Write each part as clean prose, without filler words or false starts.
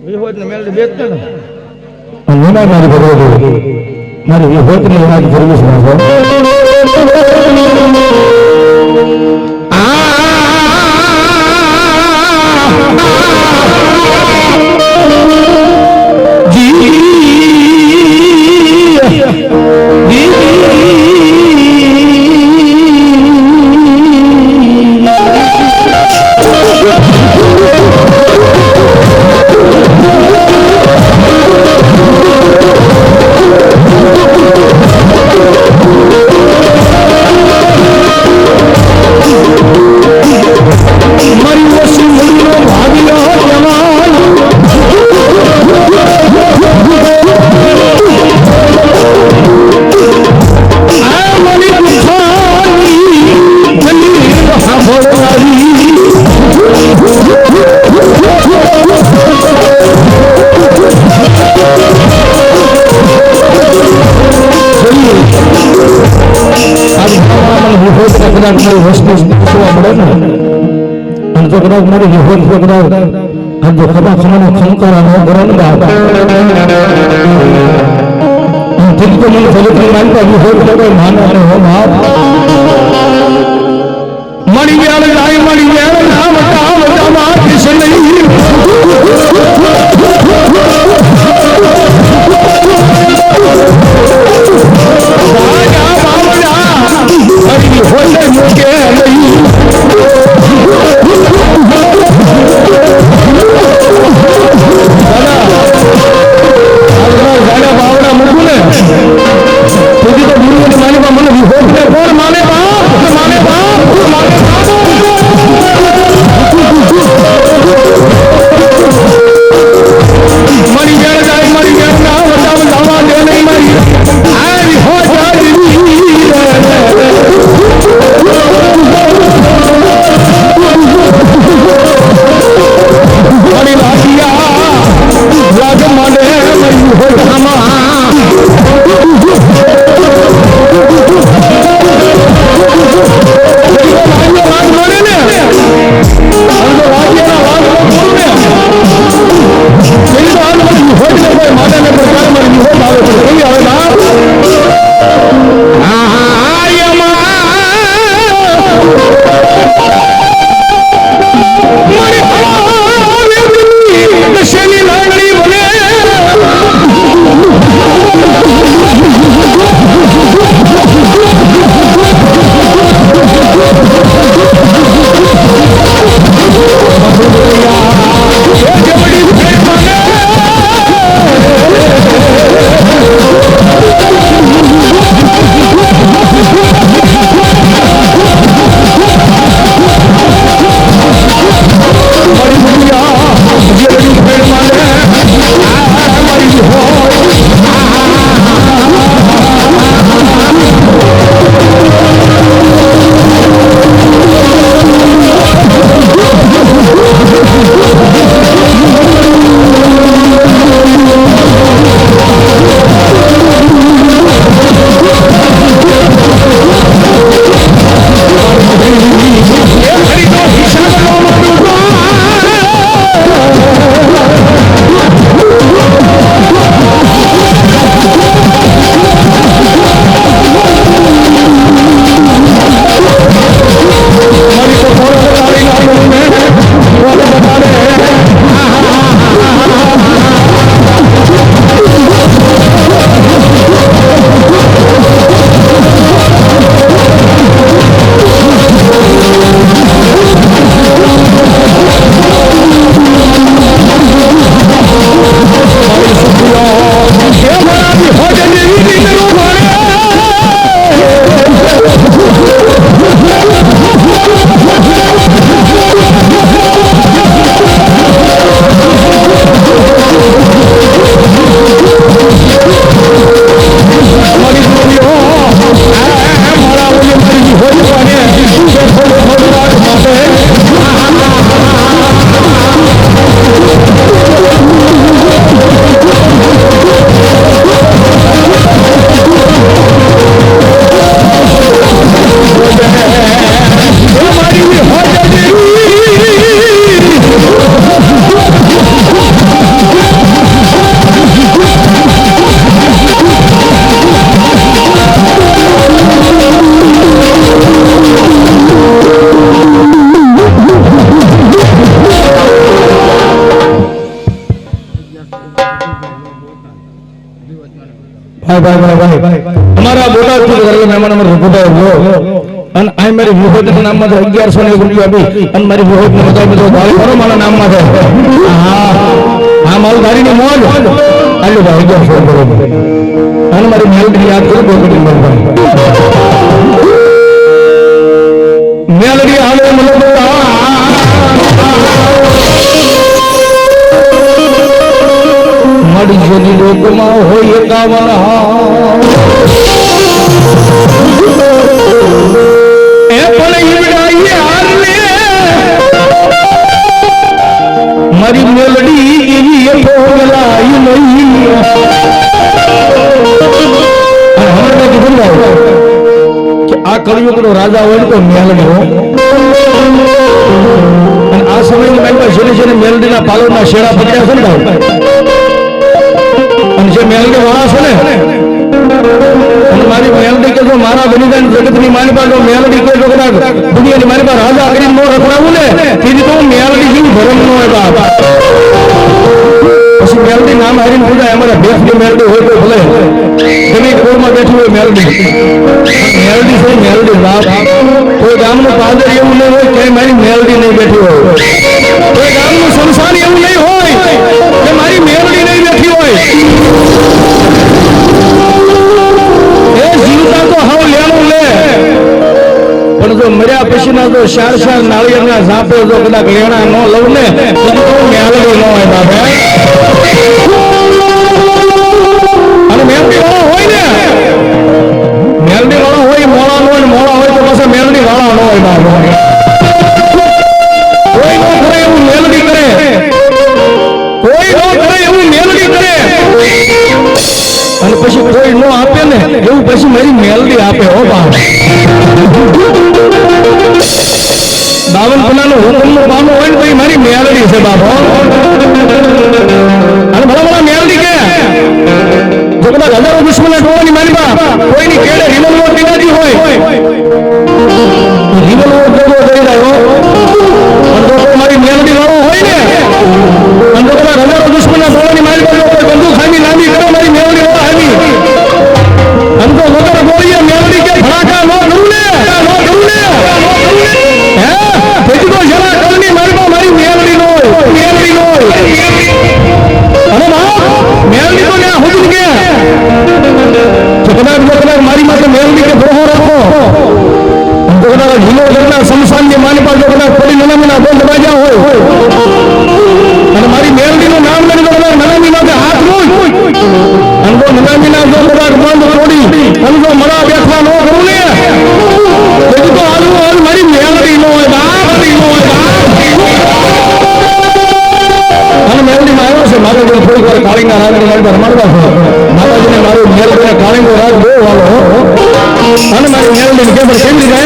વિહોત ને મેલ બેત ને મને મારી ભગવતી મારી વિહોત ને એના સર્વિસ માં છો મારી વિહોત કદાચ આમ જો ખબર ખમાનો ખમકારા નો ગરમ બાપ ઠીક તો મને ફરીથી માનતા વિહોત કોઈ માનો અને હો બાપ મળી ગયા લાઈ મળી ગયા નામ કામ તમા કૃષ્ણ રાજા બાવડા હરી હોલે મુકે લઈ મને વિહોત ને કોણ માને બાપ માને બાપ માને બાપ હા ભાઈ અમારા બોટાદ થી ઘરે મહેમાન અમારે બોટાદ અને આ મારી વિહોત ના નામમાં 1101 રૂપિયા આપી અને મારી વિહોત ને બધા બધો ભાઈ કરો મારા નામમાં છે હા હા મારું ગાડીની મોજ આલો ભાઈ 1100 બરોબર અને મારી મેલડી યાદ કરો બોટાદ ભાઈ મેલડી હાલે મને મળી જોની લોકમાં હોય 51 એ પણ ઈવડાઈએ હાલને મારી મેલડી એવી એ ભોગલાઈ નહીં હમણાં કીધું કે આ કળિયુગનો રાજા હોય તો મેલડી હો અને આ સમયની મારી પાસે જેને મેલડીના પાલવના શેડા પકડ્યા છે ને અને જે મેલડી વાળા છે ને અને મારી મેલડી કે જો મારા બલિદાન જગતની મારી પાસે મેલડી કે જો કદાચ દુનિયાની મારી પાસે રાજા કરીને નો રખડાવું ને તેથી તો મેલડી જેવું ધર્મ નો હોય બાપ પછી મેલડી નામ હારીને પૂજા અમારા બેસની મેલડી હોય તો ભલે તમે કોરમાં બેઠી હોય મેલડી છે મેલડી બાપ કોઈ ગામનું પાદર એવું નહીં હોય કે મારી મેલડી નહીં બેઠી હોય કોઈ ગામનું સંસાર એવું નહીં હોય કે મારી મેલડી નહીં બેઠી હોય એ જીવતા તો હાવ લેણું લે પણ જો મર્યા પછીના તો શાર નાળિયેરના ઝાપે જો કદાચ લેણા ન લઉં ને તો મેલડી ન હોય બાબા અને મેલડી વાળો હોય ને મેલડી વાળો હોય મોળા નો મોળા હોય તો પાછા મેલડી વાળા ન હોય બાબા કોઈ નો કરે એવું મેલડી કરે કોઈ નો કરે એવું મેલડી કરે અને પછી કોઈ નો આપે ને એવું પછી મારી મેલડી આપે હો બાપ 52 પન્નાનું હુકમનું પાનું હોય ને તો મારી મેલડી છે બાપ અને ભલા મેલડી કે જો કદાચ હજારો દુશ્મનના ટોળાની મારી બાપ કોઈની કેડે રિવોલ્વર ટીનાજી હોય રિવોલ્વર જોડો થઈ જાય અને જો મારી મેલડી વાળો હોય ને અને જો કદાચ હજારો દુશ્મનના ટોળાની મારી બાપ કોઈ બંદૂક ખામી લાંબી કરે મારી મેલડી વાળો આવી અને તો વગર બોલીએ મેલડી કે ભડાકા નો કરું ને હે તેથી તો જરા કરની મારી બાપ મારી મેલડી નો અને બાપ મેલડી તો ના હોતું કે કદાચ મારી માટે મેલડી કે ભરોહો રાખો તો કદાચ હિલો ઘરના શમશાનની માની પાસે કદાચ થોડી નનામીના બોલ દબાઈ હોય અને મારી મેલડીનું નામ લઈને તો કદાચ નનામી માટે હાથ હોય અને તો નનામીના જો કદાચ બંધ તોડી અને જો મરા બેઠવા ન કરું ને તેથી તો હાલ મારી મેલડી ન હોય અને મેલડીમાં આવ્યો છે માતાજીને થોડીક વાર કાળીના રાગની અંદર રમાડવા છે માતાજીને મારું મેલડીને કાળીનો રાગ બહુ વાલો અને મારી મેલડીને કેમ કેવી રીતે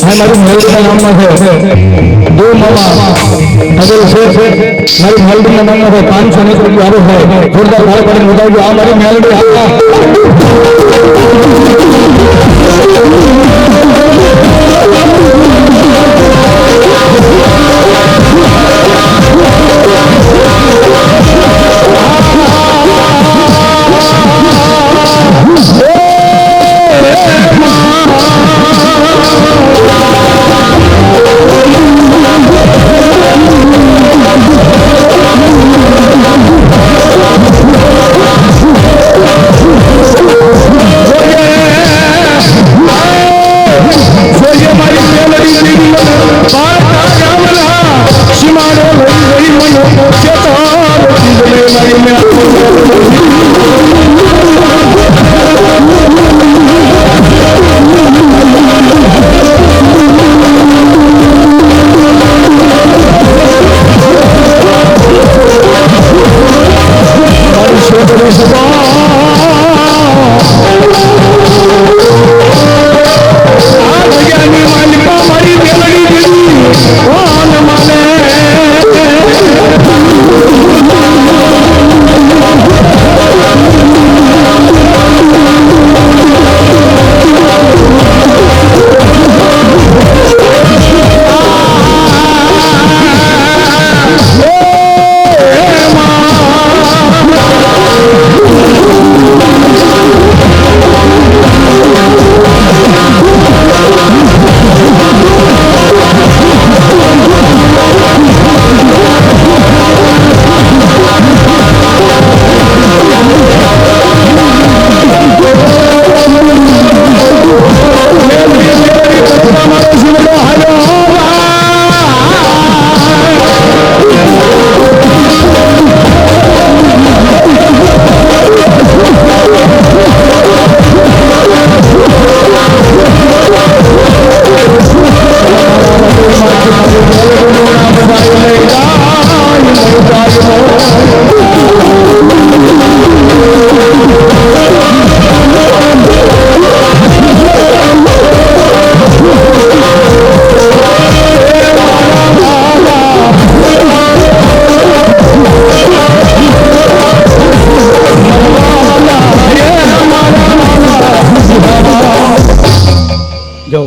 મારી મેલડીના નામમાં છે દો મામા અગર છે મારી મેલડીના નામમાં છે 501 રૂપિયા આવે છે જોરદાર ભાઈ પાડીને બતાવજો આ મારી મેલડી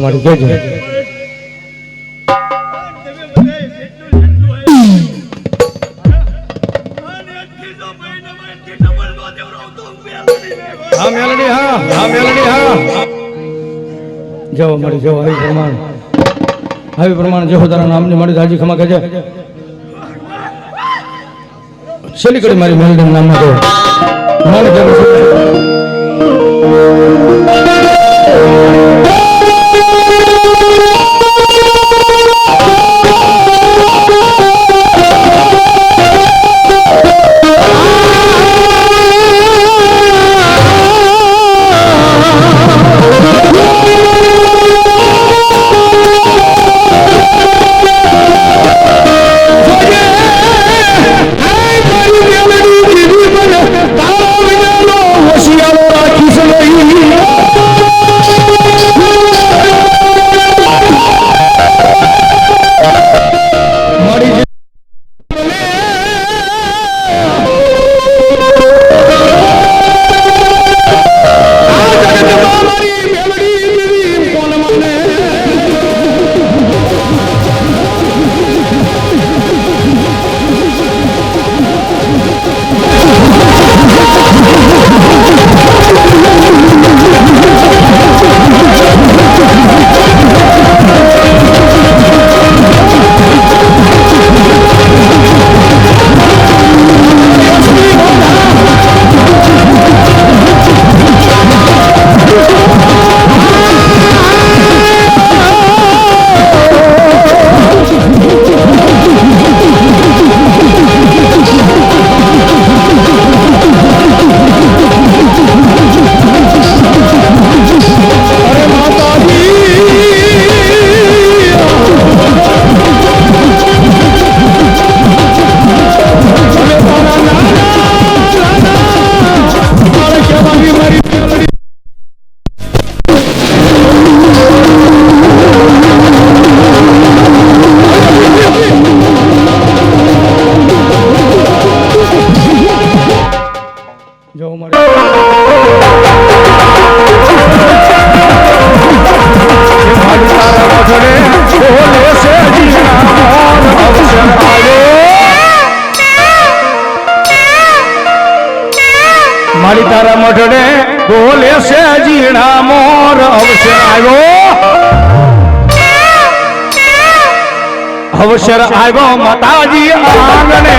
મારી કેજો હા મેલડી હા મેલડી હા જવો મારી જવો આવી પ્રમાણ જેવો તારા નામની મારી રાજી ખમા કહેજે છેલ્લી કડી મારી મેલડી નામમાં જો મારી જરૂર મારી તારા મઢડે બોલે છે જીણા મોર અવસર આવ્યો માતાજી આંગણે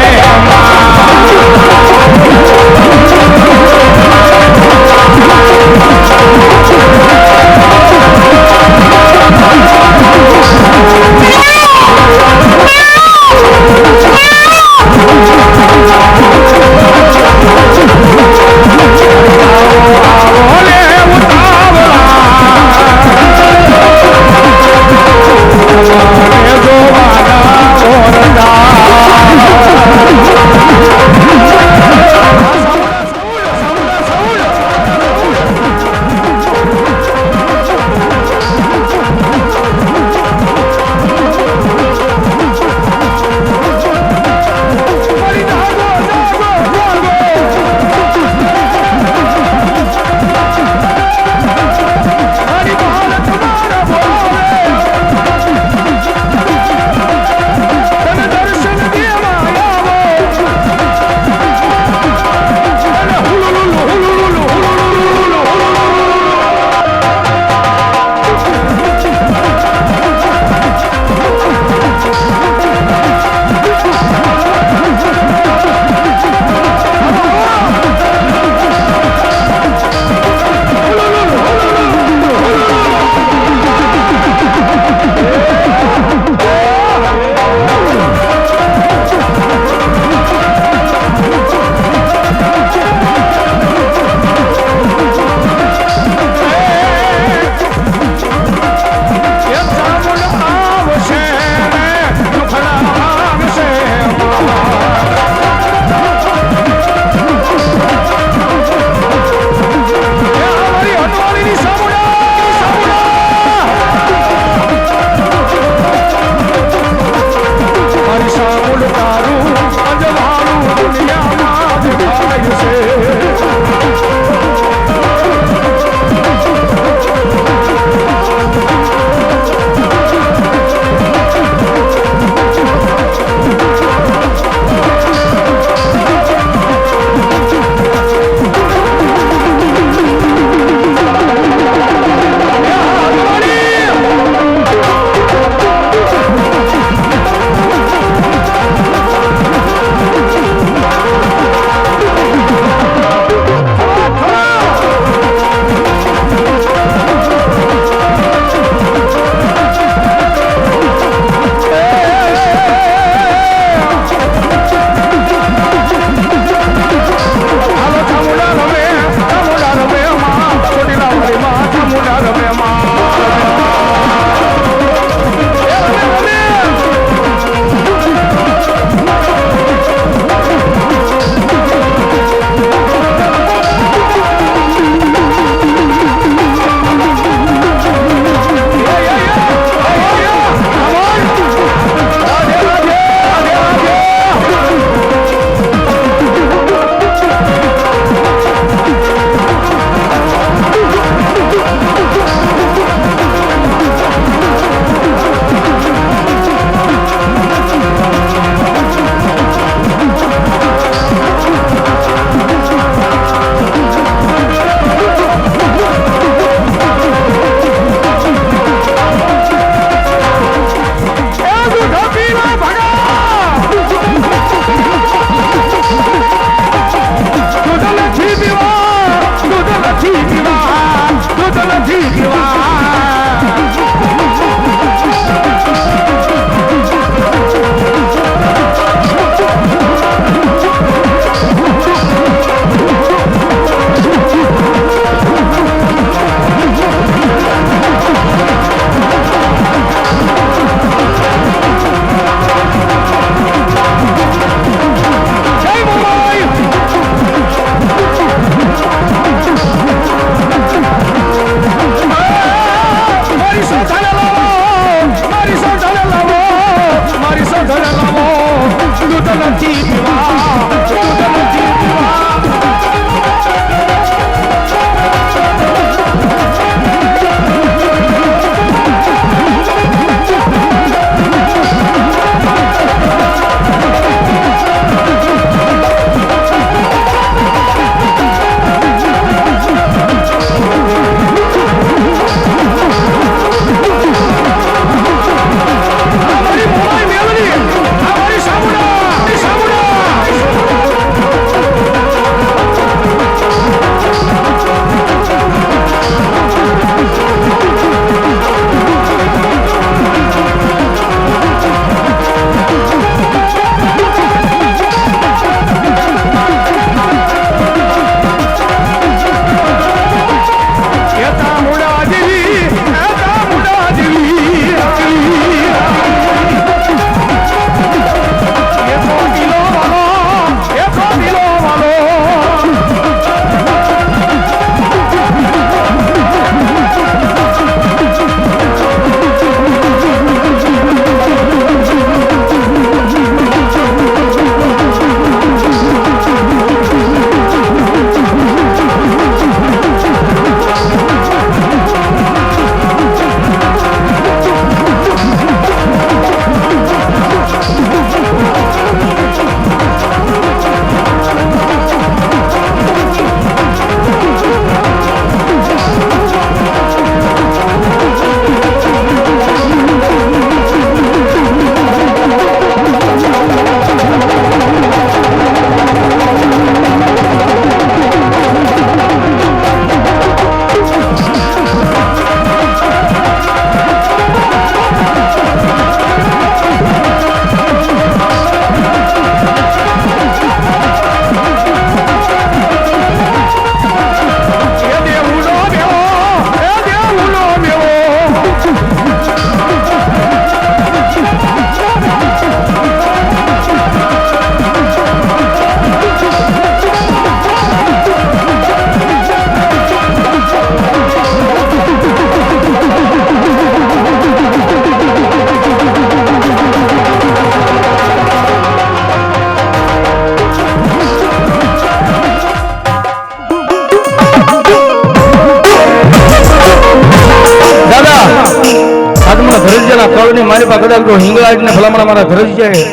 મેલડી મારી પાસે કદાચ જો હિંગળાજ ને ભલામણ મારા ઘરે જ જાય,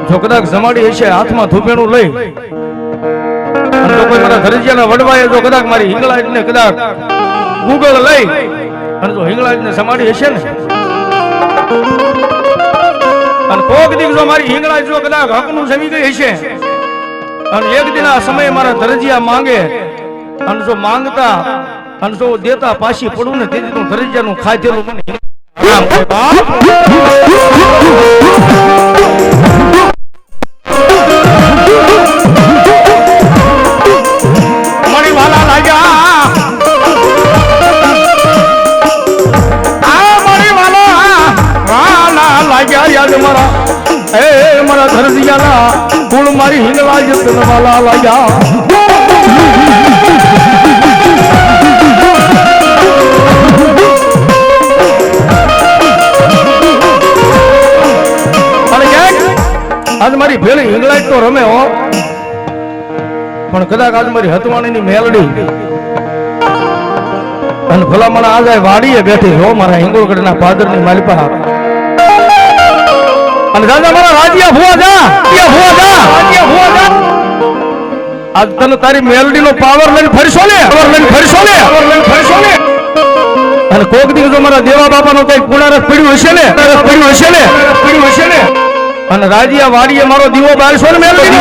જો કદાચ જમાડી હશે હાથમાં થૂપેણું લઈ અને જો કોઈ મારા ઘરે જ્યાં વડવાએ જો કદાચ મારી હિંગળાજ ને કદાચ ગૂગલ લઈ અને જો હિંગળાજ ને સમાડી હશે ને અને કોક દીક જો મારી હિંગળાજ જો કદાચ હકનું સમી ગઈ હશે અને એક દિન આ સમય મારા ધરજીયા માંગે અને જો માંગતા અને જો દેતા પાછી પડું ને તેથી તું ધરજીયાનું ખાધેલું મને રામ મણી વાલા લાગ્યા આ મણી વાલા લાગ્યા યાદ મારા એ મારા ધરજીયાના કુળ મારી હિંગળાજ વાલા લાગ્યા આજ મારી ભેળી હિંગળાજ તો રમે હો, પણ કદાચ આજ મારી હતવાણીની મેલડી અને ભલામણ આજે વાડીએ બેઠી હો મારા હિંગોળગઢના પાદરની માલિપા અને દાદા મારા રાજ્યા ભુવા જા આજ તને તારી મેલડીનો પાવર લઈને ફરશો ને અને કોક દિવસ મારા દેવા બાપાનો કઈ પુણારસ પડ્યું હશે ને અને રાજ્યા વાડીએ મારો દીવો બારસો ને મેલડીનો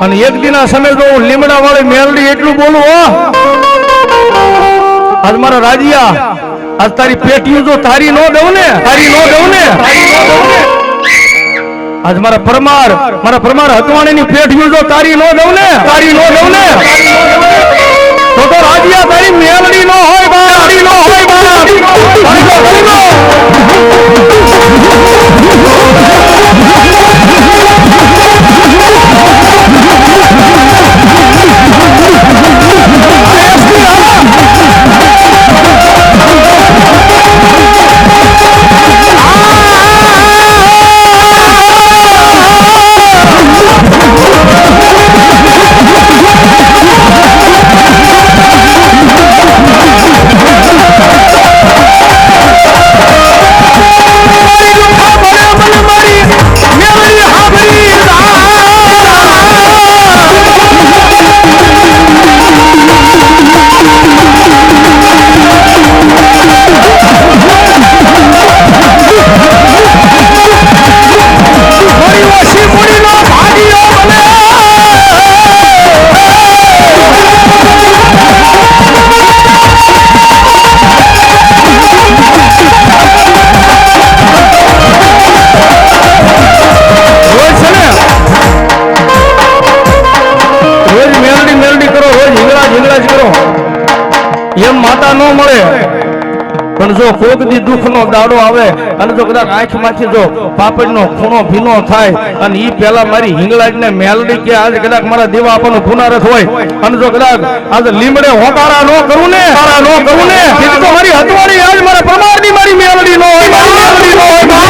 અને એક દિના સમય જો લીમડા વાળી મેલડી એટલું બોલું હો આજ મારા રાજ્યા આજ તારી પેટીયું જો તારી નો દઉં ને આજ મારા પરમાર હતવાણીની પેટીયું જો તારી નો દઉં ને તો રાજ્યા તારી મેલડી નો હોય એમ માતા ન મળે, પણ જો કોક દી દુઃખ નો દાડો આવે અને જો કદાચ આંખ માંથી જો પાપડ નો ખૂણો ભીનો થાય અને ઈ પેલા મારી હિંગળાજ ને મેલડી કે આજે કદાચ મારા દેવા આપવાનો પુનારથ હોય અને જો કદાચ આજે લીમડે હોકારા નો કરું ને તેથી તો મારી હતવાણી આજ મારા પ્રમાણની મારી મેલડી નો હોય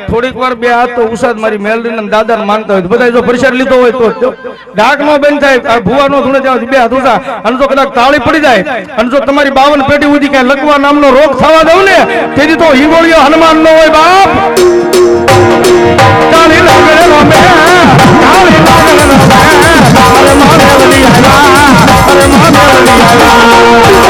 થોડીક વાર બે હાથ તો ઉસાદ મારી મેલડી ને દાદા ને માનતા હોય બધા જો પરિસર લીધો હોય તો ડાક નો બેન થાય ભુવા નો ધૂણે જાય બે હાથ ઉસા અને જો કદાચ તાળી પડી જાય અને જો તમારી 52 પેટી ઉધી કઈ લકવા નામનો રોગ થવા દઉં ને તેથી તો હિંગોળિયો હનુમાન નો હોય બાપ તાળી લાગે રો મે તાળી લાગે રો મે મારે મારે વલી હલા ઘરમાં મેલડી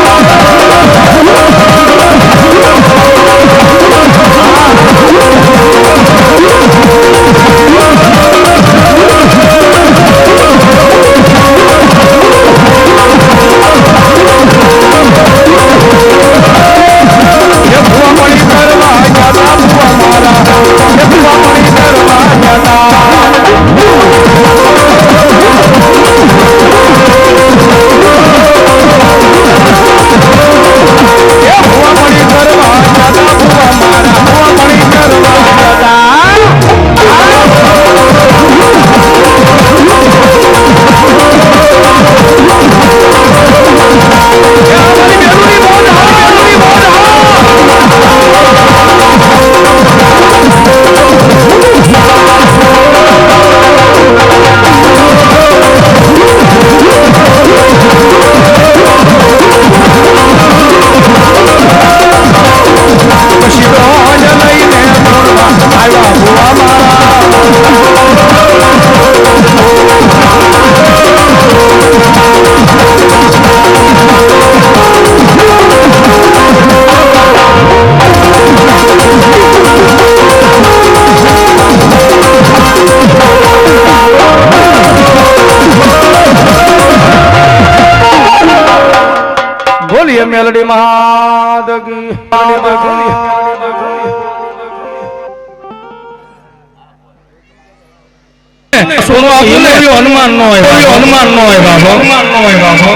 મેલડી મહાદગી હનુમાન નો હોય બાબો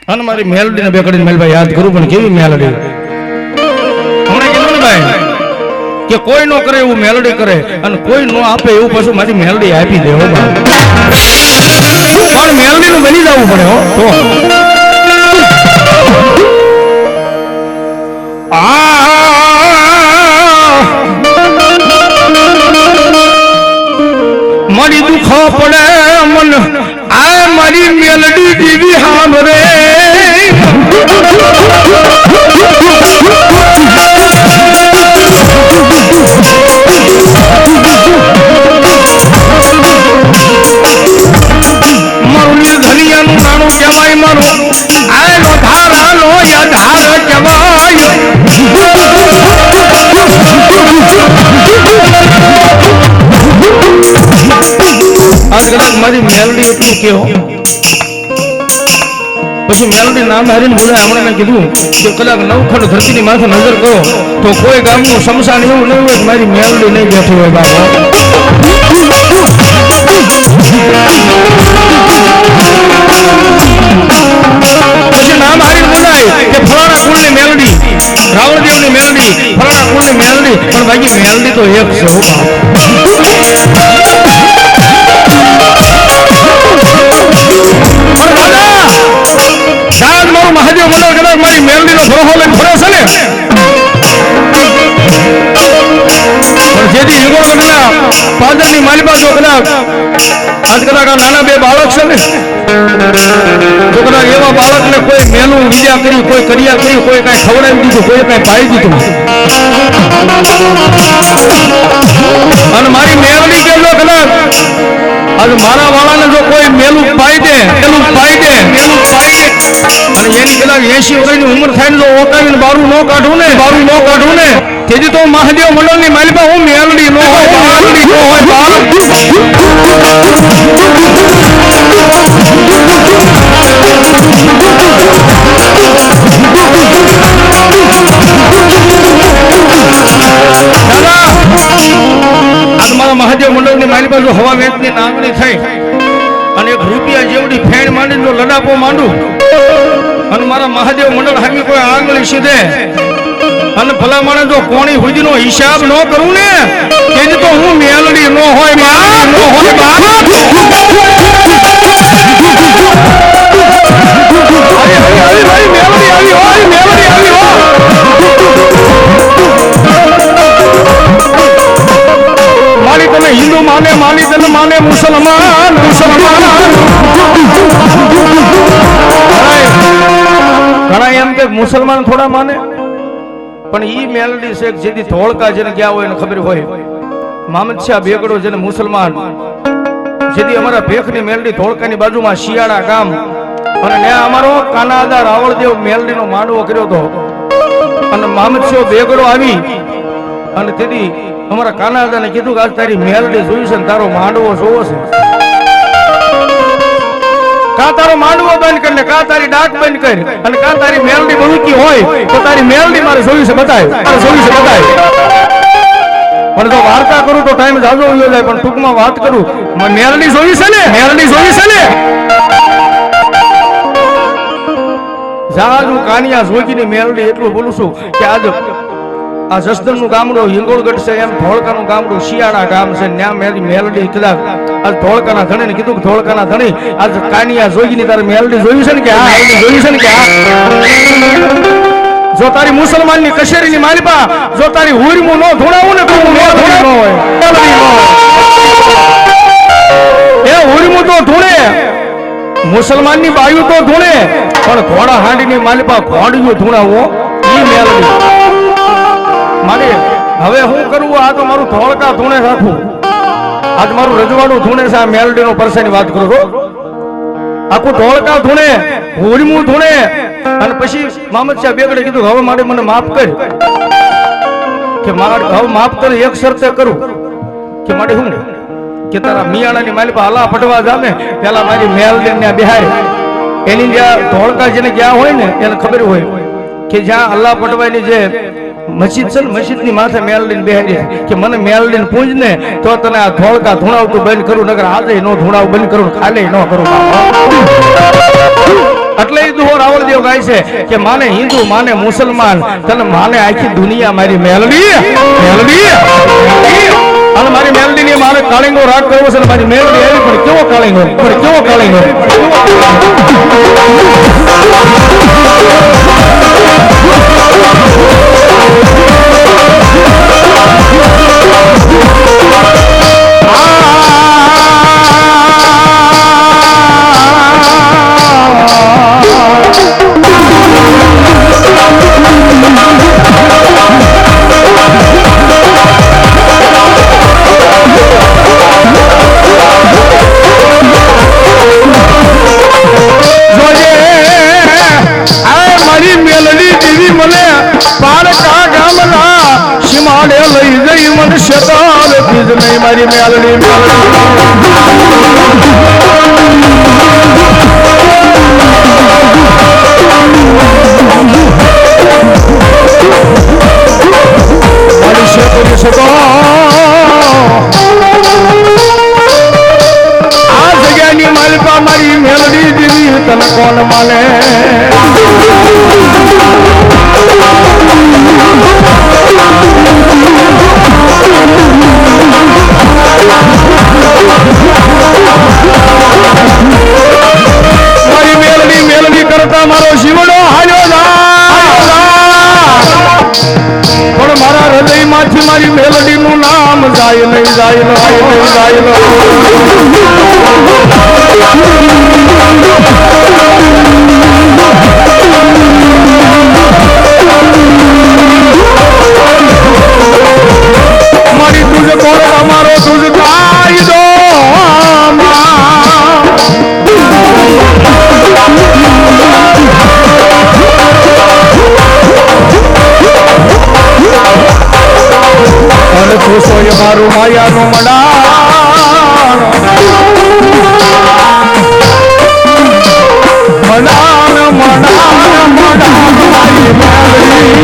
અને મારી મેલડી ને બેકડીને મેલભાઈ યાદ કરું પણ કેવી મેલડી હમણાં કીધું ને ભાઈ કે કોઈ નો કરે એવું મેલડી કરે અને કોઈ નો આપે એવું પાછું મારી મેલડી આપી દે હો પણ મેલડી નું બની જવું પડે હો તો મારી દુખો પડે મન આ મારી મેલડી દીવી હામરે મારું નિર્ધનિયાનું નાણું કહેવાય મારું આ નો ધારાનો યાધાર કહેવાય આજ કદાચ મારી મેલડી એટલું કેવો પછી મેલડી નામ હારીને બોલે હમણાં કીધું કે કદાચ નવખંડ ધરતીની માથે નજર કરો તો કોઈ ગામનું શમશાન એવું નહીં હોય મારી મેલડી નહીં બેઠી હોય બાબા પછી નામ હારીને બોલાય કે ફલાણા કુળની મેલડી રાવણદેવની મેલડી ફલાણા કુળની મેલડી પણ બાકી મેલડી તો એક છે મારું મહાદેવ મંડળ કદાચ મારી મેલડી નો ભરોસો લઈને ફરે છે ને પણ જેથી હિંગોળ કદાચ પાદરની માલિકા જો કદાચ આજ કદાચ આ નાના બે બાળક છે ને જો કદાચ એવા બાળકને કોઈ મેલું વિદ્યા કરી કોઈ કરિયા કરી કોઈ કઈ ખવડાવી દીધું કોઈ કઈ પાઈ દીધું અને મારી મેલડી કે જો કદાચ આજે મારા વાળાને જો કોઈ મેલું પાઈ દે અને એની કદાચ 80 વર્ષની ઉંમર થાય ને જો ઓકાવીને બારું ન કાઢું ને તેથી તો મહાદેવ મંડળની માલિકા હું મેલડી નો હોય મારા મહાદેવ મંડળની માલિકા જો હવા વેચની નાગણી થઈ અને એક રૂપિયા જેવડી ફેણ માંડીને જો લડાપો માંડું અને મારા મહાદેવ મંડળ હામી કોઈ આંગળી સીધે અને ભલા માણસ જો કોણી હુદીનો હિસાબ ન કરું ને તેથી તો હું મેલડી નો હોય મારી તમે હિન્દુ માને માની તને માને મુસલમાન ઘણા એમ કે મુસલમાન થોડા માને પણ ઈ મેલડી શેખ જેથી ધોળકા જેને ગયા હોય એને ખબર હોય મામદ શાહ બેગડો જેને મુસલમાન જેથી અમારા ભેખની મેલડી ધોળકાની બાજુમાં શિયાળા ગામ અને ત્યાં અમારો કાનાદા રાવળદેવ મેલડીનો માંડવો કર્યો હતો અને મામદશો બેગડો આવી અને તેથી અમારા કાનાદાને કીધું કે આજ તારી મેલડી જોઈ છે ને તારો માંડવો જોવો છે, કા તારો માંડવો બંધ કરી ને કા તારી ડાક બંધ કરી અને કા તારી મેલડી બહુકી હોય તો તારી મેલડી મારે જોઈ છે બતાય, જોઈ છે બતાય. પણ જો વાર્તા કરું તો ટાઈમ જાજો વયો જાય, પણ ટૂંકમાં વાત કરું, મેલડી જોઈ છે ને, મેલડી જોઈ છે ને. જાજુ કાનિયા જોગીની મેલડી એટલું બોલું છું કે આજ આ જસદણનું ગામડું હિંગોળગઢ છે, એમ ધોળકાનું ગામડું શિયાળા ગામ છે, ત્યાં મેલડી કદાચ આજ ધોળકાના ધણી ને કીધું કે ધોળકાના ધણી આજ કાનિયા જોગીની તારે મેલડી જોઈ છે ને કે હા, મેલડી જોઈ છે ને કે હા. જો તારી મુસલમાનની કશેરીની માલિપા જો તારી હુરમું નો ધોણાવું ને તો હું નો ધોણા ન હોય, એ હુરમું તો ધોણે, મુસલમાનની બાયુ તો ધોણે, પણ ઘોડા હાંડીની માલિપા ઘોડિયું ધોણાવો ઈ મેલડી મારે. હવે હું કરવું, આ તો મારું ધોળકા ધૂણે રાખવું, આજ મારું રજવાડું ધૂણે છે, આ મેલડીનો પરસાની વાત કરું છો. આખું ધોળકા ધૂણે, હુરમું ધૂણે. અને પછી મામદ સાહેબ બેગડે કીધું હવે મારે મને માફ કર, કે મારે હવે માફ કર, એક શરતે કરું કે મારે હું કે તારા મિયાણાની માલિપા હલા પટવા જામે પેલા મારી મેલડી ને બિહાર એની જ્યાં ધોળકા જેને ગયા હોય ને એને ખબર હોય કે જ્યાં અલ્લાહ પટવાની જે મસ્જિદ છે ને મસ્જિદની માથે મેલડીને બેહારી કે મને મેલડીને પૂંજ ને તો તને આ ધોળકા ધૂણાવતું બંધ કરું, નગર આજે નો ધૂણાવ બંધ કરું, ખાલી ન કરું. એટલે દુહો રાવળદેવ ગાય છે કે માને હિન્દુ માને મુસલમાન તને માને આખી દુનિયા મારી મેલડી, મેલડી. અને મારી મેલડી ની મારે કાળીંગો રાગ કરવો છે, મારી મેલડી એવી પણ કેવો કાળીંગો, પણ કેવો કાળીંગો. મારી મેલડી આ જગ્યાની માલિકા મારી મેલડી દેવી તને કોણ માને. મારી મેલડી મેલડી કરતા મારો શિવડો હાલ્યો પણ મારા હૃદય માંથી મારી મેલડી નું નામ જાય નહીં, જાય નહીં, જાય મારી તુજ કોણ અમારો તુજ ગાય દો અને ખુશો એ મારું માયાનું મડાણ મડાણ મડાણ મડાણ મારી મેલડી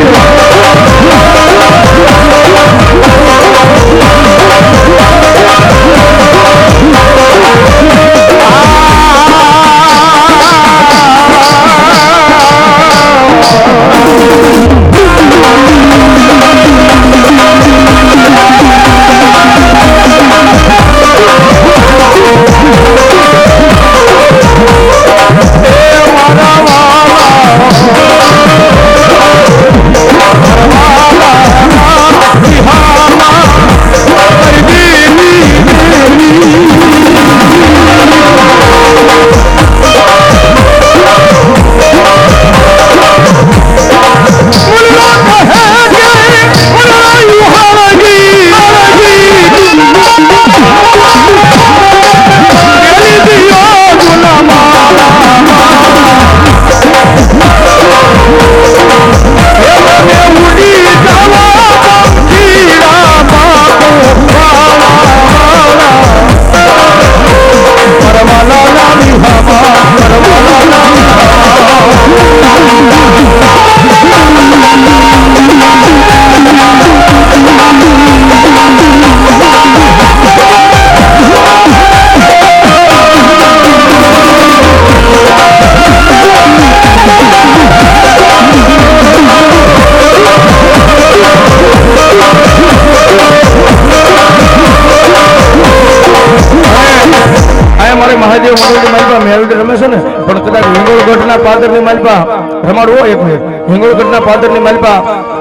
મહાદેવ મંડળની માલિકા મેલડી રમે છે ને પણ કદાચ હિંગોળગઢના પાદરની માલિકા રમાડવો હોય એક મિનિટ હિંગોળગઢના પાદરની માલિકા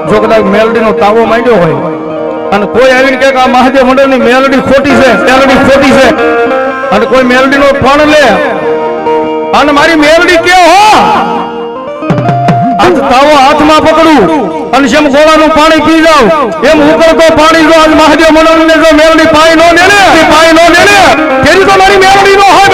જો કદાચ મેલડીનો તાવો માંડ્યો હોય અને કોઈ આવીને કહે કે આ મહાદેવ મંડળની મેલડી ખોટી છે અને કોઈ મેલડીનો પણ લે અને મારી મેલડી કે હો આજ તાવો હાથમાં પકડું અને જેમ ગોળાનું પાણી પી જાવ એમ ઉકળતો પાણી જો આજ મહાદેવ મંડળને જો મેલડી પાઈ નો લે તેરી તો મારી મેલડી નો હોય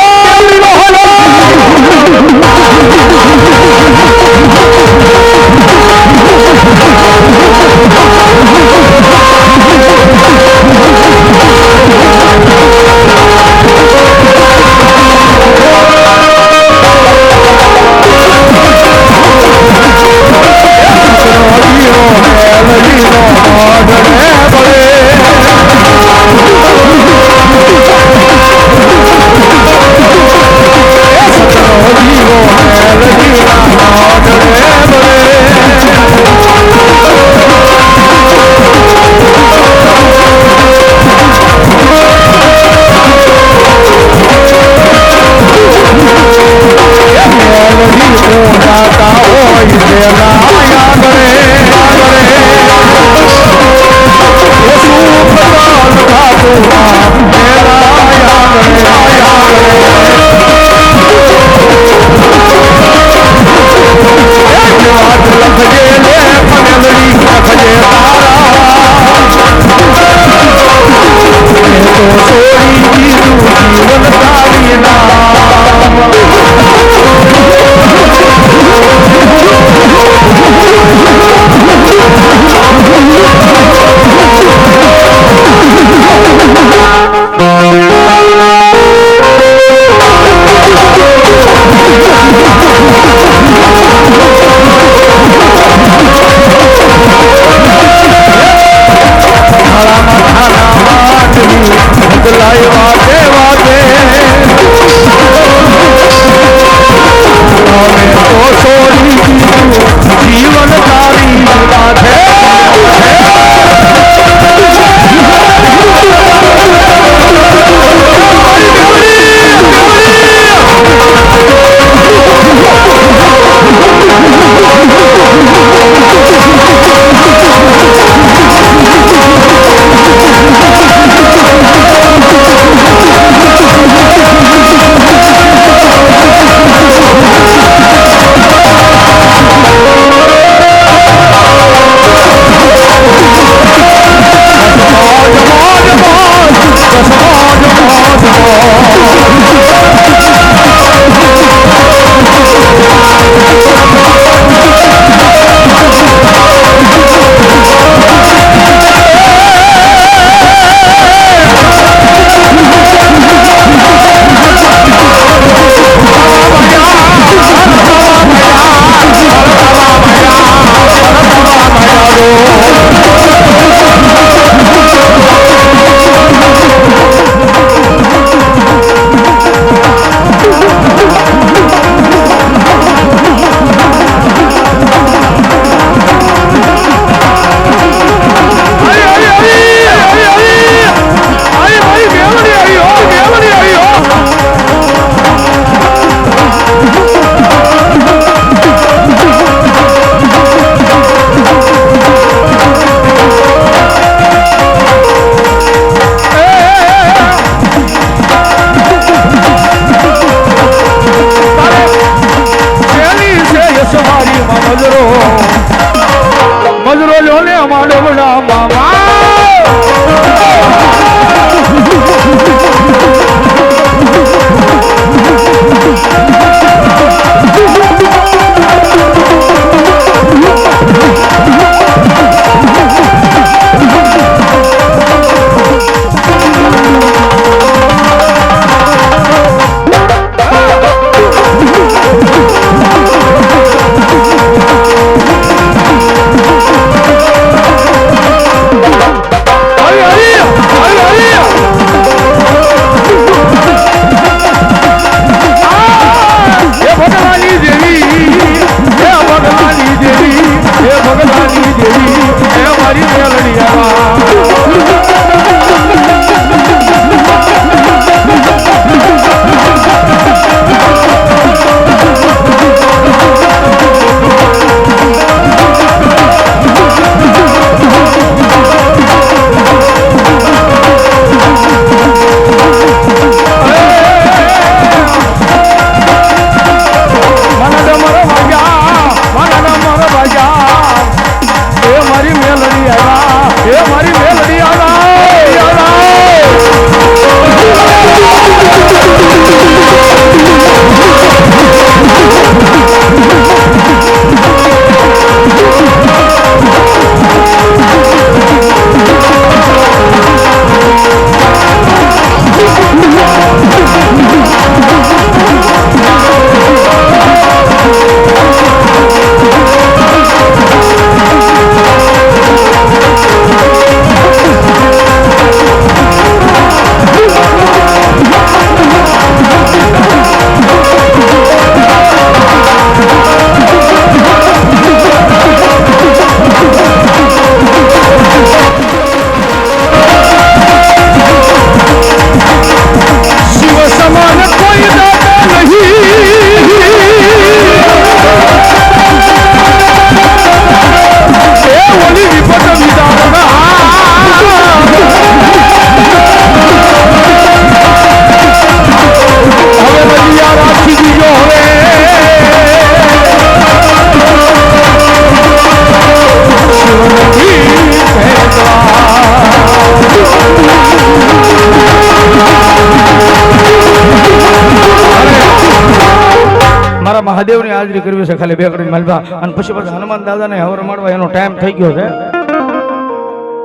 મહાદેવની હાજરી કરવી છે ખાલી બે કડી માલભા અને પછી પાછા હનુમાન દાદાને હવે રમાડવા એનો ટાઈમ થઈ ગયો છે.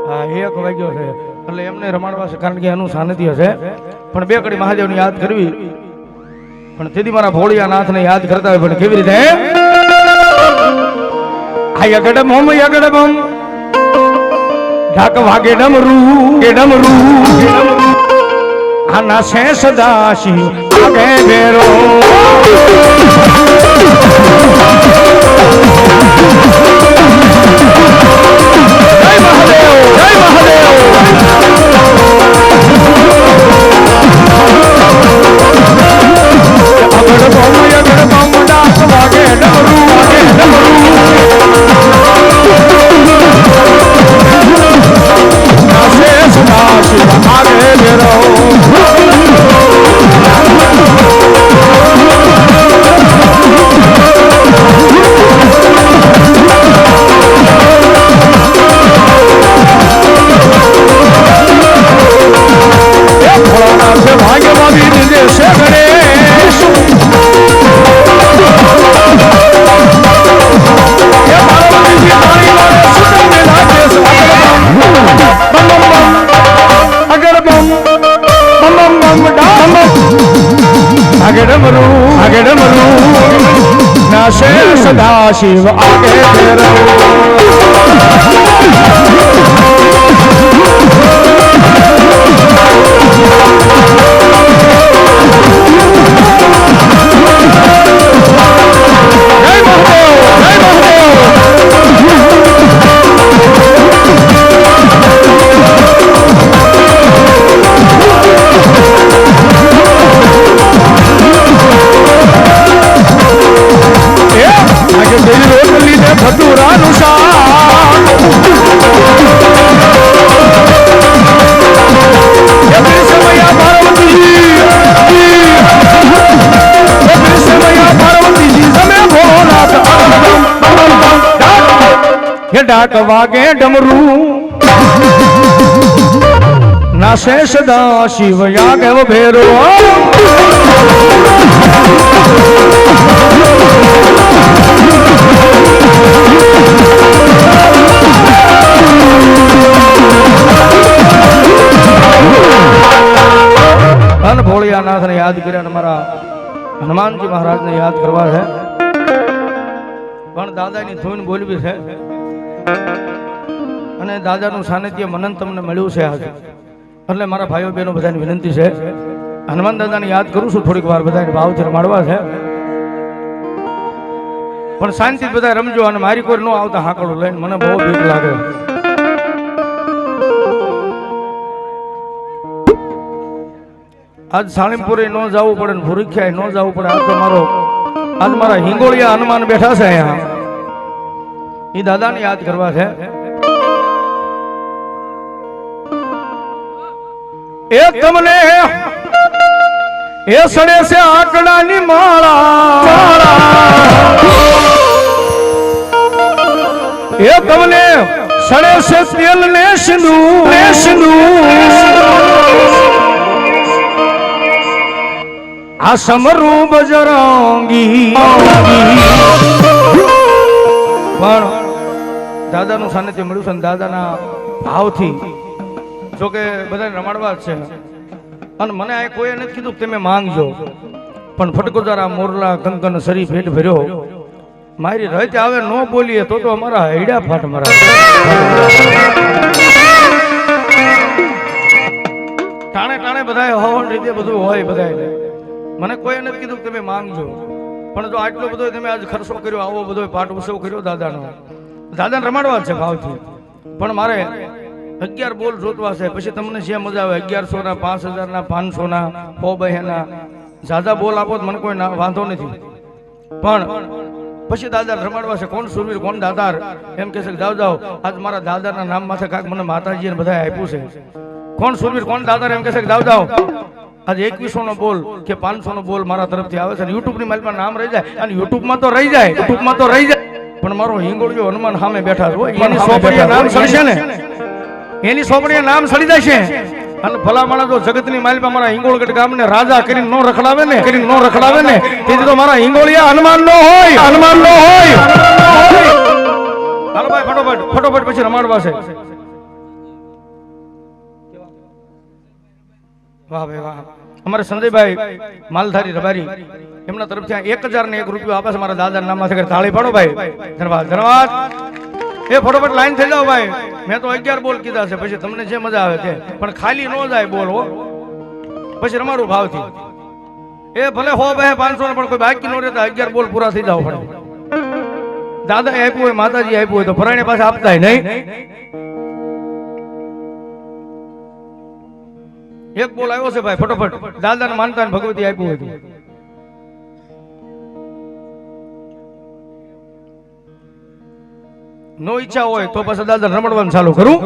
હા 1 વાગ્યો છે એટલે એમને રમાડવા છે કારણ કે એનું સાનિધ્ય છે. પણ બે કડી મહાદેવની યાદ કરવી પણ તેથી મારા ભોળિયા નાથને યાદ કરતા હોય પણ કેવી રીતે આ યગડમ હોમ યગડમ ઢાક વાગે ડમરૂ આના શેષ દાસી આગે બેરો જય મહાદેવ જય મહાદેવ અગડ બોમ ડાક વાગે ડમરૂ શેષ દાસી આગે બેરો ભાગ્યવાદી નિર્દેશ ગણેશ સદા શિવ આગે ભટુરાનું શાક ડાક વાગે ડમરૂ ના શેષ દા શિવ યાગ ભેરો અન ભોળિયાનાથને યાદ કર્યા અમારા હનુમાનજી મહારાજને યાદ કરવા છે પણ દાદાની ધૂન બોલવી છે અને દાદાનું સાનિધ્ય મનન તમને મળ્યું છે આજે એટલે મારા ભાઈઓ બહેનો બધાની વિનંતી છે હનુમાન દાદાને યાદ કરું છું થોડીક વાર બધાને ભાવથી રમાડવા છે પણ શાંતિ બધા રમજો અને મારી કોઈ ન આવતા હાકડું લઈને મને બહુ બીક લાગે. આજ સાળીમપુરે ન જવું પડે ને ભૂરીખ્યાએ ન જવું પડે. આજ મારા હિંગોળિયા હનુમાન બેઠા છે અહીંયા એ દાદાને યાદ કરવા છે. એ તમને એ સડે છે આકડાની માળા એ તમને સડે છે તેલ ને સિંદૂર આ સમરૂ બજરંગી પણ દાદાનું સાનિધ્ય મળ્યું છે દાદાના ભાવથી જોકે બધાને રમાડવા જ છે અને મને આ કોઈ નથી કીધું કે તમે માંગજો પણ ફટકોદારા મોરલા કંકન સરી ભેટ ભર્યો મારી રહીતે આવે ન બોલીએ તો અમારા હૈડા ફાટ મારા ટાણે ટાણે બધાય હોવાની રીતે બધું હોય બધાય મને કોઈ નથી કીધું કે તમે માંગજો પણ જો આટલો બધો તમે આજ ખર્ચો કર્યો આવો બધો પાઠ ઉત્સવ કર્યો દાદાને રમાડવા છે ભાવથી પણ મારે 11 બોલ જોતવા છે પછી તમને જે મજા આવે 1100 ના 5000 ના 500 ના 100 ના જ્યાદા બોલ આપો મને કોઈ વાંધો નથી પણ પછી દાદા રમાડવા છે કોણ સુરવીર કોણ દાતાર એમ કહે છે જાઓ જાઓ આજ મારા દાદાના નામ માથે કાંક મને માતાજીને બધા આપ્યું છે કોણ સુરવીર કોણ દાતાર એમ કહે છે જાઓ જાઓ આજે 2100 નો બોલ કે 500 નો બોલ મારા તરફથી આવે છે યુટ્યુબ ની માલમાં નામ રહી જાય અને યુટ્યુબમાં તો રહી જાય પણ મારો હિંગોળિયો હનુમાન સામે બેઠા હોય એની સોપડીએ નામ સળશે ને એની સોપડીએ નામ સળી જશે અને ભલામણા જો જગતની માલિકા મારા હિંગોળગઢ ગામને રાજા કરીને નો રખડાવે ને તેથી તો મારા હિંગોળિયા હનુમાન નો હોય હાલો ભાઈ ફટોફટ પછી રમાડવા છે વાહ ભાઈ વાહ અમારે સંજયભાઈ માલધારી રબારી એમના તરફથી 1001 રૂપિયો આપે છે મારા દાદા નામ માંથી તાળી પાડો ભાઈ ધન્યવાદ એ ફટોફટ લાઈન થઈ જાઓ ભાઈ મેં તો 11 બોલ કીધા છે પછી તમને જે મજા આવે તે પણ ખાલી નો જાય બોલ હો પછી રમાડું ભાવથી એ ભલે 100 500 પણ કોઈ બાકી નો રહેતા 11 બોલ પૂરા થઈ જાવ પડે દાદા આપ્યું હોય માતાજી આપ્યું હોય તો પરાણે પાસે આપતા નહીં એક બોલ આવ્યો છે ભાઈ ફટોફટ દાદાને માનતા ને ભગવતી આપ્યું હતું નો ઈચ્છા હોય તો પછી દાદા રમડવાનું ચાલુ કરું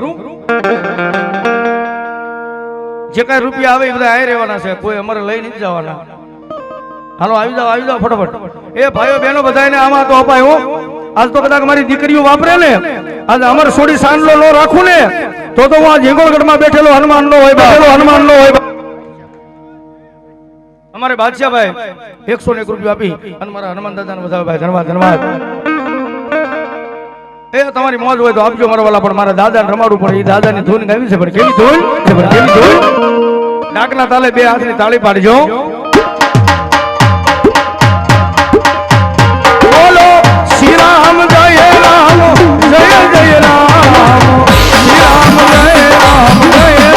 જે કઈ રૂપિયા આવે એ બધા આય રહેવાના છે કોઈ અમારે લઈ નથી જવાના હાલો આવી જાઓ ફટોફટ એ ભાઈઓ બહેનો બધાને આમાં તો અપાય હો આજ તો કદાચ મારી દીકરીઓ વાપરે ને આજે અમારે સોડી સાંડલો નો રાખું ને તો હું આ હિંગોળગઢમાં બેઠેલો હનુમાન નો હોય અમારે બાદશાહભાઈ 101 રૂપિયા આપી અને મારા હનુમાન દાદાને વધાવે ભાઈ ધન્યવાદ એ તમારી મોજ હોય તો આપજો મારા વાલા પણ મારા દાદાને રમાડવું પડે એ દાદાની ધૂન ગાવી છે પણ કેવી ધૂન ડાકના તાલે 2 હાથની તાળી પાડજો બોલો શ્રી રામ જય રામ જય જય રામ શ્રી રામ જય રામ જય જય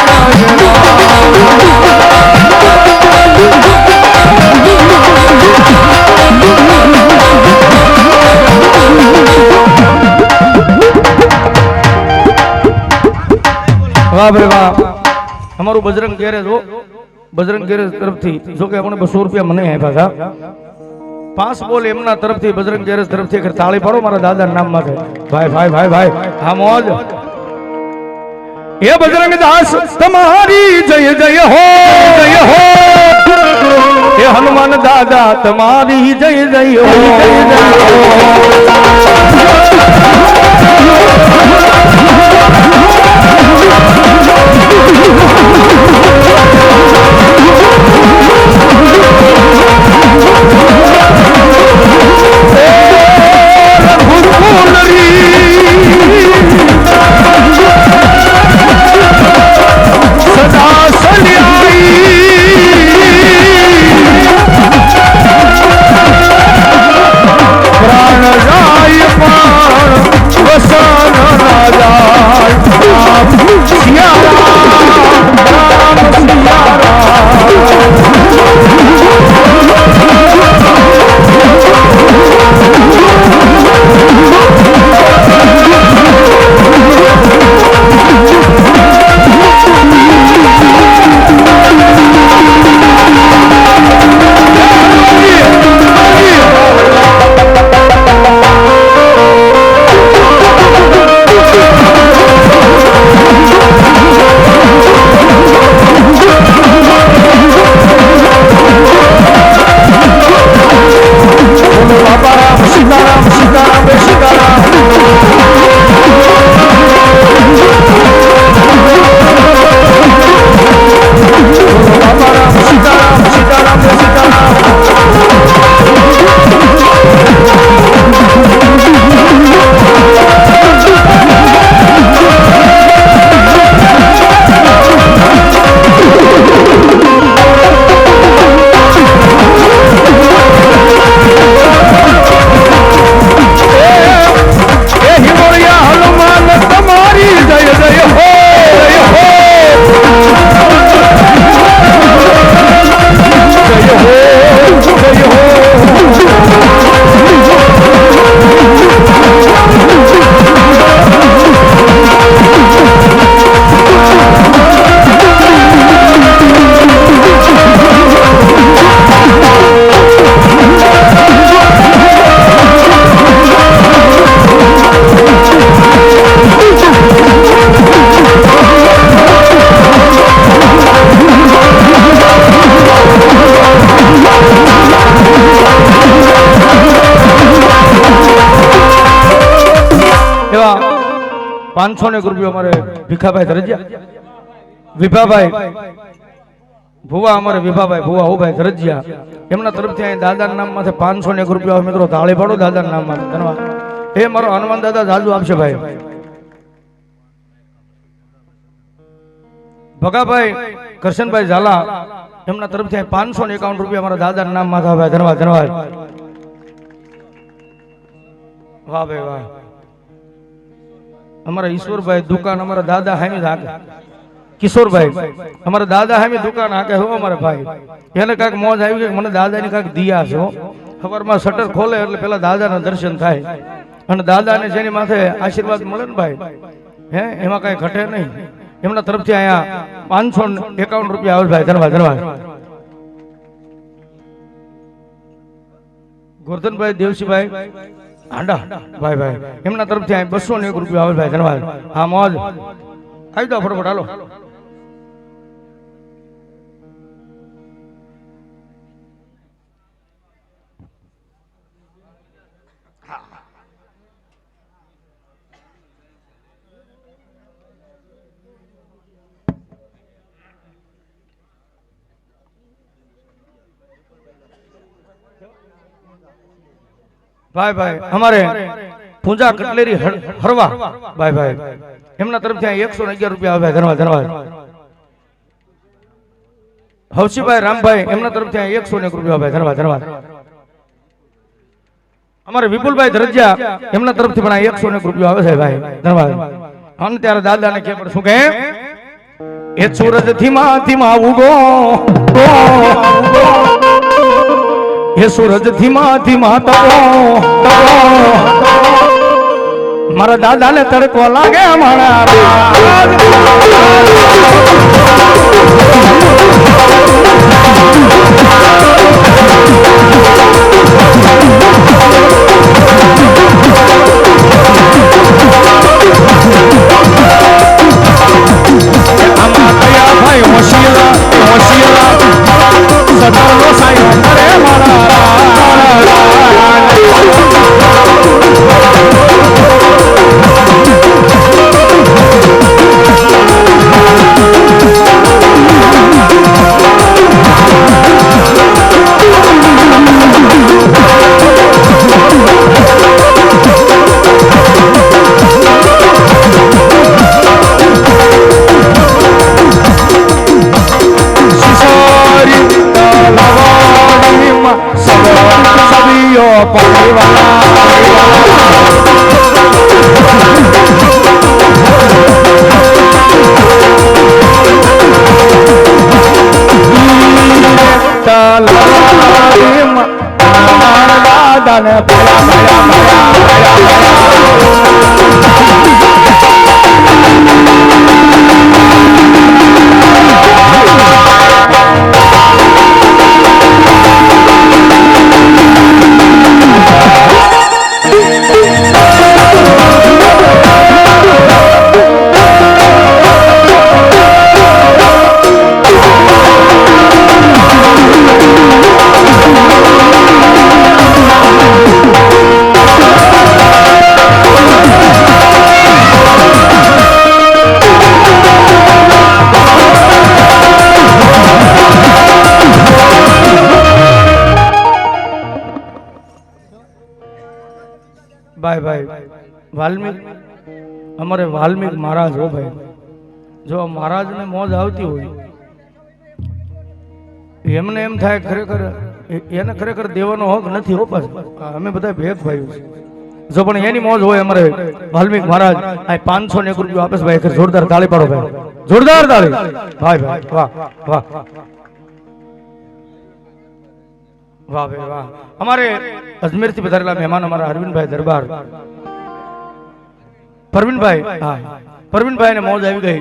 વાહ ભાઈ વાહ અમારું બજરંગ ગેરેજ તરફથી જો કે આપણે 200 રૂપિયા મને આપ્યા હતા 5 બોલ એમના તરફથી બજરંગ ગેરેજ તરફથી એક તાળી પાડો મારા દાદા નામ માટે ભાઈ હા મોજ એ બજરંગ દાસ તમારી જય જય હો એ હનુમાન દાદા તમારી જય જય હો ₹500 અમારે ભીખાભાઈ ધરજીયા વિભાભાઈ ભુવા અમારે વિભાભાઈ ભુવા ઉભાઈ ધરજીયા એમના તરફથી અહીં દાદાના નામ માંથી 501 રૂપિયા મિત્રો તાળી પાડો દાદાના નામ માંથી ધન્યવાદ. એ મારો હનુમાન દાદા જાજુ આપશે ભાઈ. ભગાભાઈ કરશનભાઈ ઝાલા એમના તરફથી 551 રૂપિયા મારા દાદાના નામ માંથી ભાઈ ધન્યવાદ ધન્યવાદ. વાહ ભાઈ વાહ. અમારા ઈશ્વરભાઈ દુકાન અમારા દાદા હામી હાકે કિશોરભાઈ અમારા દાદા હામી દુકાન હાકે હો અમારા ભાઈ એને કાંઈક મોજ આવી ગઈ મને દાદાની કાંઈક દિયા છે હો. ખબરમાં શટર ખોલે એટલે પેલા દાદાના દર્શન થાય અને દાદાને જેની માથે આશીર્વાદ મળે ને ભાઈ હે એમાં કાંઈ ઘટે નહીં. એમના તરફથી અહીંયા 551 રૂપિયા આવે ભાઈ ધન્યવાદ ધન્યવાદ. ગોરધનભાઈ દેવસીભાઈ હાંડા ભાઈ ભાઈ એમના તરફથી અહીં 201 રૂપિયા આવે ભાઈ ધન્યવાદ. હા મોજ આવી જાઓ ફટાફટ હાલો. ભાઈ ભાઈ અમારે પૂંજા કટલેરી હરવા ભાઈ ભાઈ એમના તરફથી 111 રૂપિયા આવે ધન્યવાદ ધન્યવાદ. હવસીભાઈ રામભાઈ એમના તરફથી 101 રૂપિયા આવે ધન્યવાદ ધન્યવાદ. અમારે વિપુલભાઈ ધરજીયા એમના તરફથી પણ 101 રૂપિયા આવે છે ભાઈ ધન્યવાદ. અને ત્યારે દાદાને કે પણ શું કહે એ સૂરજ ધીમા ધીમા ઉગો એ સૂરજ ધીમા ધીમા તપો મારા દાદાને તડકો લાગે મારા ભાઈ હોશિયાર હોશિયાર સદાનો સાયો કરે મારા ભાઈ ભાઈ વાલ્મીક અમારે વાલ્મીક મહારાજ હો ભાઈ જો મહારાજને મોજ આવતી હોય એમને એમ થાય ખરેખર એને ખરેખર દેવાનો હક નથી હો પાછો અમે બધા ભેગ ભાઈઓ છે જો પણ એની મોજ હોય અમારે વાલ્મીક મહારાજ આ 501 રૂપિયા આપે ભાઈ જોરદાર તાળી પાડો ભાઈ જોરદાર તાળી ભાઈ ભાઈ વાહ વાહ વાહ ભાઈ વાહ. અમારે અજમેર થી પધારેલા મહેમાન અમારા અરવિંદભાઈ દરબાર પરવીનભાઈ હા પરવીનભાઈ ને મોજ આવી ગઈ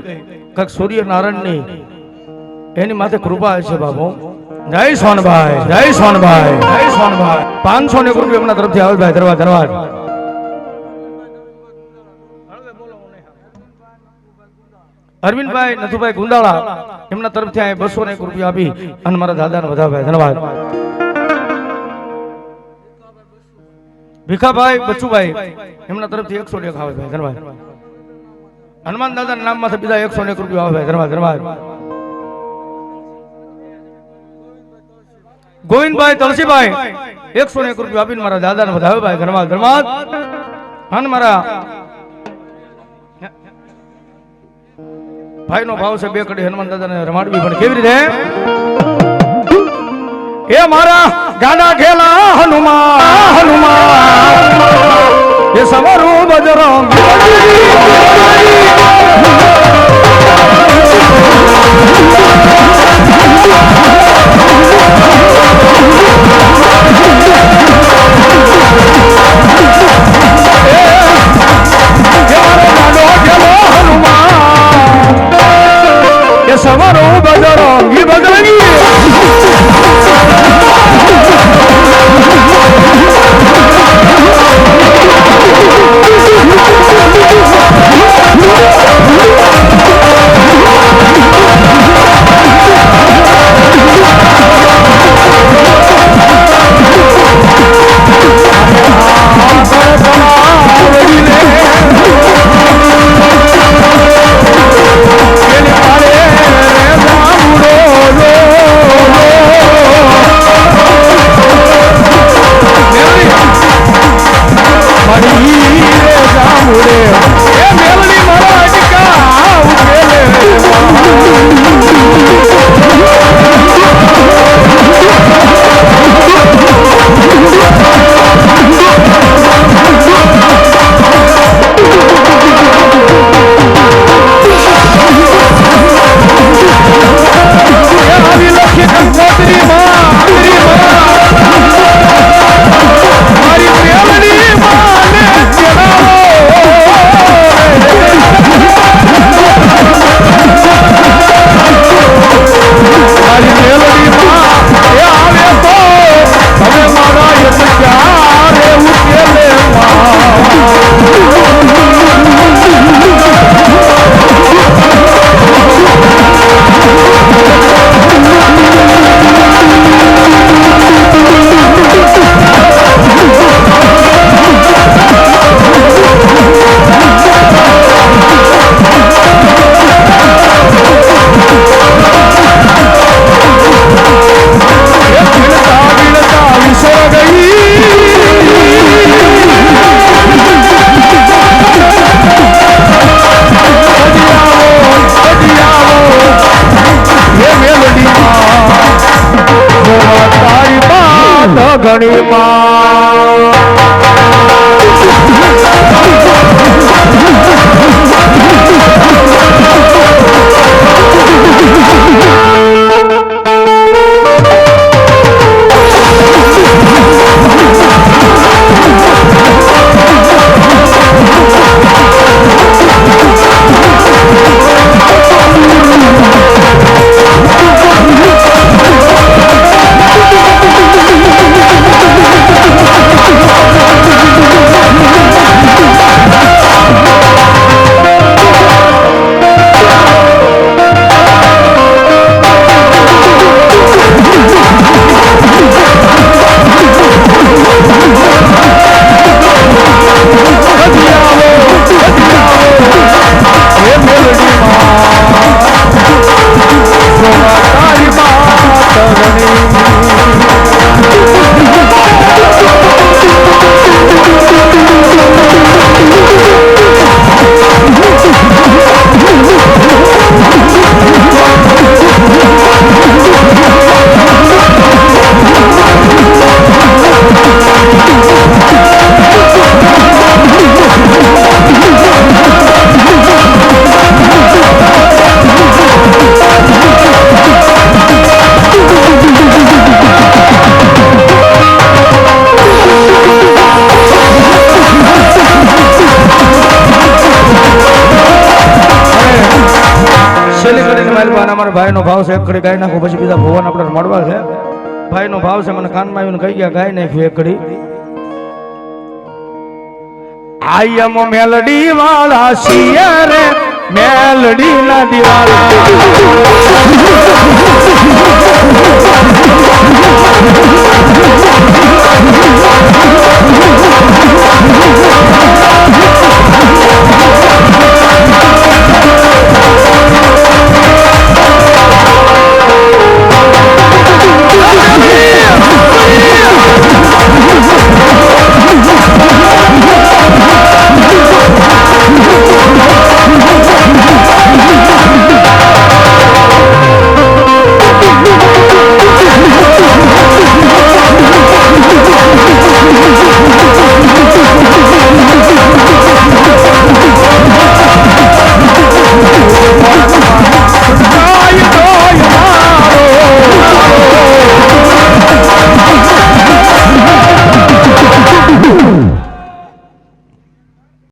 કક સૂર્યનારાયણ ની એની માથે કૃપા છે બાબુ. જય સોનભાઈ જય સોનભાઈ જય સોનભાઈ 501 રૂપિયા એમના તરફથી આવે ભાઈ દરબાર ધન્યવાદ. અરવિંદભાઈ નથુભાઈ ગુંદાળા એમના તરફથી 201 રૂપિયા આપી અને મારા દાદાને વધાવ્યા ધન્યવાદ. ભીખાભાઈ બચુભાઈ એમના તરફથી 101 આવે ભાઈ ધન્યવાદ. હનુમાન દાદા નામ માંથી બીજા 101 રૂપિયા આવે ધર્મા ગોવિંદભાઈ તુલસીભાઈ 101 રૂપિયા આપીને મારા દાદાને વધાવે ભાઈ ધર્મા અને મારા ભાઈ નો ભાવ છે બે કડી હનુમાન દાદાને રમાડવી પણ કેવી રીતે એ મારા ગાડા ખેલા હનુમાન એ સવારું બજરંગ સવારો બજરંગી બજરંગી ઘણી ભાઈ નો ભાવ છે એક કડી ગાય નાખો પછી બીજા ભગવાન આપણે મળવા છે ભાઈ નો ભાવ છે મને કાનમાં આવીને કહી ગયા ગાય નાખ્યું એક કડી આયમ મેલડી વાળા શિયા રે મેલડી ના દિવાળા